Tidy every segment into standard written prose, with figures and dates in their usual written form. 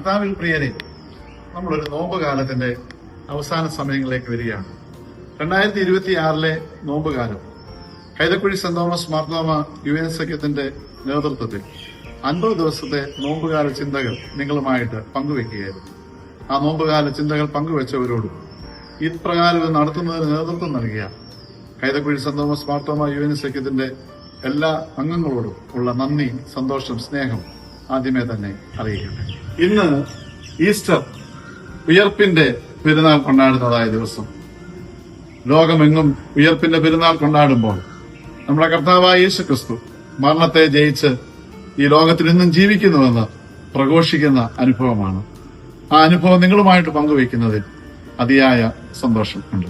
കർത്താവിൽ പ്രിയരെ, നമ്മളൊരു നോമ്പ് കാലത്തിന്റെ അവസാന സമയങ്ങളിലേക്ക് വരികയാണ്. 2026 നോമ്പുകാലം കൈതക്കുഴി സെന്റ് തോമസ് മാർത്തോമ യുവൻ സഖ്യത്തിന്റെ നേതൃത്വത്തിൽ 50 ദിവസത്തെ നോമ്പുകാല ചിന്തകൾ നിങ്ങളുമായിട്ട് പങ്കുവെക്കുകയായിരുന്നു. ആ നോമ്പുകാല ചിന്തകൾ പങ്കുവെച്ചവരോടും ഇപ്രകാരം ഇത് നടത്തുന്നതിന് നേതൃത്വം നൽകിയ കൈതക്കുഴി സെന്റ് തോമസ് മാർത്തോമ യുവൻ സഖ്യത്തിന്റെ എല്ലാ അംഗങ്ങളോടും ഉള്ള നന്ദി, സന്തോഷം, സ്നേഹം ആദ്യമേ തന്നെ അറിയിക്കട്ടെ. ഇന്ന് ഈസ്റ്റർ, ഉയർപ്പിന്റെ പെരുന്നാൾ കൊണ്ടാടുന്നതായ ദിവസം. ലോകമെങ്ങും ഉയർപ്പിന്റെ പെരുന്നാൾ കൊണ്ടാടുമ്പോൾ നമ്മുടെ കർത്താവായ യേശുക്രിസ്തു മരണത്തെ ജയിച്ച് ഈ ലോകത്തിൽ ഇന്നും ജീവിക്കുന്നുവെന്ന് പ്രഘോഷിക്കുന്ന അനുഭവമാണ്. ആ അനുഭവം നിങ്ങളുമായിട്ട് പങ്കുവയ്ക്കുന്നതിൽ അതിയായ സന്തോഷം ഉണ്ട്.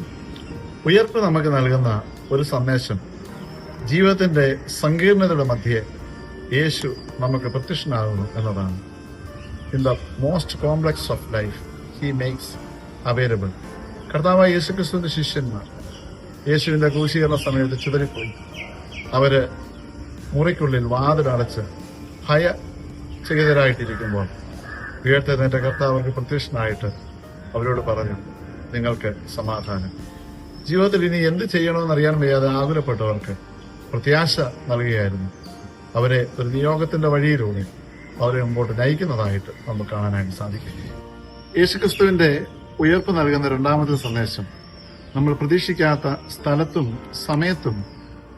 ഉയർപ്പ് നമുക്ക് നൽകുന്ന ഒരു സന്ദേശം, ജീവിതത്തിന്റെ സങ്കീർണതയുടെ മധ്യേ യേശു നമുക്ക് പ്രത്യക്ഷനാകുന്നു എന്നതാണ്. In the most complex of life he makes available. കർത്താവായ യേശുക്രിസ്തുവിന്റെ ശിഷ്യന്മാർ യേശുവിന്റെ ക്രൂശീകരണ സമയത്ത് ചിതറിപ്പോയി. അവര് മുറിക്കുള്ളിൽ വാതിലടച്ച് ഭയചകിതരായിട്ടിരിക്കുമ്പോൾ ഉയർത്തെഴുന്നേറ്റ കർത്താവ് അവർക്ക് പ്രത്യക്ഷനായിട്ട് അവരോട് പറഞ്ഞു, നിങ്ങൾക്ക് സമാധാനം. ജീവിതത്തിൽ ഇനി എന്ത് ചെയ്യണമെന്നറിയാൻ വയ്യാതെ ആകുലപ്പെട്ടവർക്ക് പ്രത്യാശ നൽകുകയായിരുന്നു. അവരെ ഒരു നിയോഗത്തിന്റെ വഴിയിലൂടെ അവരെ മുമ്പോട്ട് നയിക്കുന്നതായിട്ട് നമുക്ക് കാണാനായിട്ട് സാധിക്കും. യേശുക്രിസ്തുവിന്റെ ഉയർപ്പ് നൽകുന്ന രണ്ടാമത്തെ സന്ദേശം, നമ്മൾ പ്രതീക്ഷിക്കാത്ത സ്ഥലത്തും സമയത്തും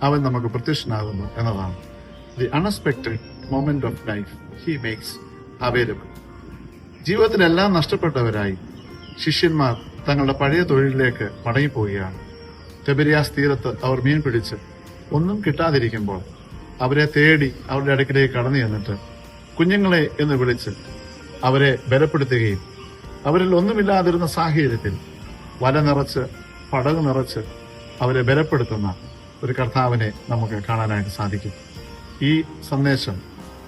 അവൻ നമുക്ക് പ്രത്യക്ഷനാകുന്നു എന്നതാണ്. The unexpected moment of life he makes available. ജീവിതത്തിലെല്ലാം നഷ്ടപ്പെട്ടവരായി ശിഷ്യന്മാർ തങ്ങളുടെ പഴയ തൊഴിലിലേക്ക് മടങ്ങിപ്പോവുകയാണ്. തെബരിയാസ് തീരത്ത് അവർ മീൻ പിടിച്ച് ഒന്നും കിട്ടാതിരിക്കുമ്പോൾ അവരെ തേടി അവരുടെ അടുക്കിലേക്ക് കടന്നു ചെന്നിട്ട് കുഞ്ഞുങ്ങളെ എന്ന് വിളിച്ച് അവരെ ബലപ്പെടുത്തുകയും അവരിൽ ഒന്നുമില്ലാതിരുന്ന സാഹചര്യത്തിൽ വല നിറച്ച് പടക് നിറച്ച് അവരെ ബലപ്പെടുത്തുന്ന ഒരു കർത്താവിനെ നമുക്ക് കാണാനായിട്ട് സാധിക്കും. ഈ സന്ദേശം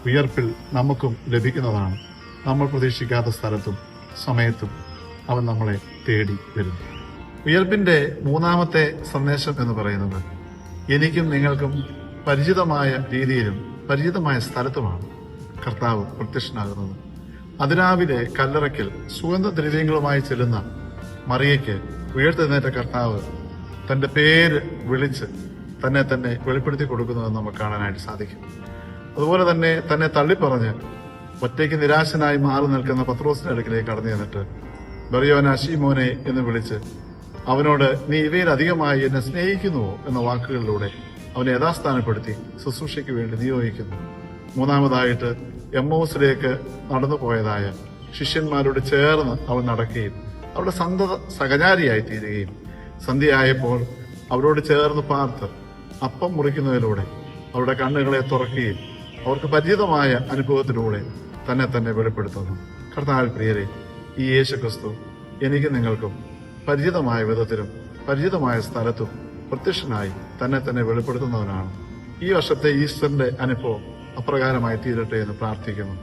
ഉയർപ്പിൽ നമുക്കും ലഭിക്കുന്നതാണ്. നമ്മൾ പ്രതീക്ഷിക്കാത്ത സ്ഥലത്തും സമയത്തും അവൻ നമ്മളെ തേടി വരുന്നു. ഉയർപ്പിന്റെ മൂന്നാമത്തെ സന്ദേശം എന്ന് പറയുന്നത്, എനിക്കും നിങ്ങൾക്കും പരിചിതമായ രീതിയിലും പരിചിതമായ സ്ഥലത്തുമാണ് കർത്താവ് പ്രത്യക്ഷനാകുന്നത്. അതിരാവിലെ കല്ലറയ്ക്കൽ സുഗന്ധദ്രവ്യങ്ങളുമായി ചെല്ലുന്ന മറിയയ്ക്ക് ഉയർത്തെഴുന്നേറ്റ കർത്താവ് തന്റെ പേര് വിളിച്ച് തന്നെ വെളിപ്പെടുത്തി കൊടുക്കുന്നതെന്ന് നമുക്ക് കാണാനായിട്ട് സാധിക്കും. അതുപോലെ തന്നെ തന്നെ തള്ളിപ്പറഞ്ഞ് ഒറ്റയ്ക്ക് നിരാശനായി മാറി നിൽക്കുന്ന പത്രോസിന്റെ അടുക്കിലേക്ക് കടന്നു ചെന്നിട്ട് ബറിയോന ശീമോനെ എന്ന് വിളിച്ച് അവനോട്, നീ ഇവയിലധികമായി എന്നെ സ്നേഹിക്കുന്നുവോ എന്ന വാക്കുകളിലൂടെ അവനെ യഥാസ്ഥാനപ്പെടുത്തി ശുശ്രൂഷയ്ക്ക് വേണ്ടി നിയോഗിക്കുന്നു. മൂന്നാമതായിട്ട് എമ്മൗസിലേക്ക് നടന്നു പോയതായ ശിഷ്യന്മാരോട് ചേർന്ന് അവൻ നടക്കുകയും അവരുടെ സഹചാരിയായി തീരുകയും സന്ധ്യയായപ്പോൾ അവരോട് ചേർന്ന് പാർത്ത് അപ്പം മുറിക്കുന്നതിലൂടെ അവരുടെ കണ്ണുകളെ തുറക്കുകയും അവർക്ക് പരിചിതമായ അനുഭവത്തിലൂടെ തന്നെ വെളിപ്പെടുത്തുന്നു. കർത്താവിൽ പ്രിയരെ, ഈ യേശുക്രിസ്തു എനിക്കും നിങ്ങൾക്കും പരിചിതമായ വിധത്തിലും പരിചിതമായ സ്ഥലത്തും പ്രത്യക്ഷനായി തന്നെ വെളിപ്പെടുത്തുന്നവനാണ്. ഈ വർഷത്തെ ഈസ്റ്ററിന്റെ അനുഭവം അപ്രകാരമായി തീരട്ടെ എന്ന് പ്രാർത്ഥിക്കുന്നു.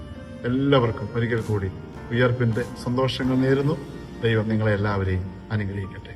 എല്ലാവർക്കും ഒരിക്കൽ കൂടി ഉയർപ്പിന്റെ സന്തോഷങ്ങൾ നേരുന്നു. ദൈവം നിങ്ങളെ എല്ലാവരെയും അനുഗ്രഹിക്കട്ടെ.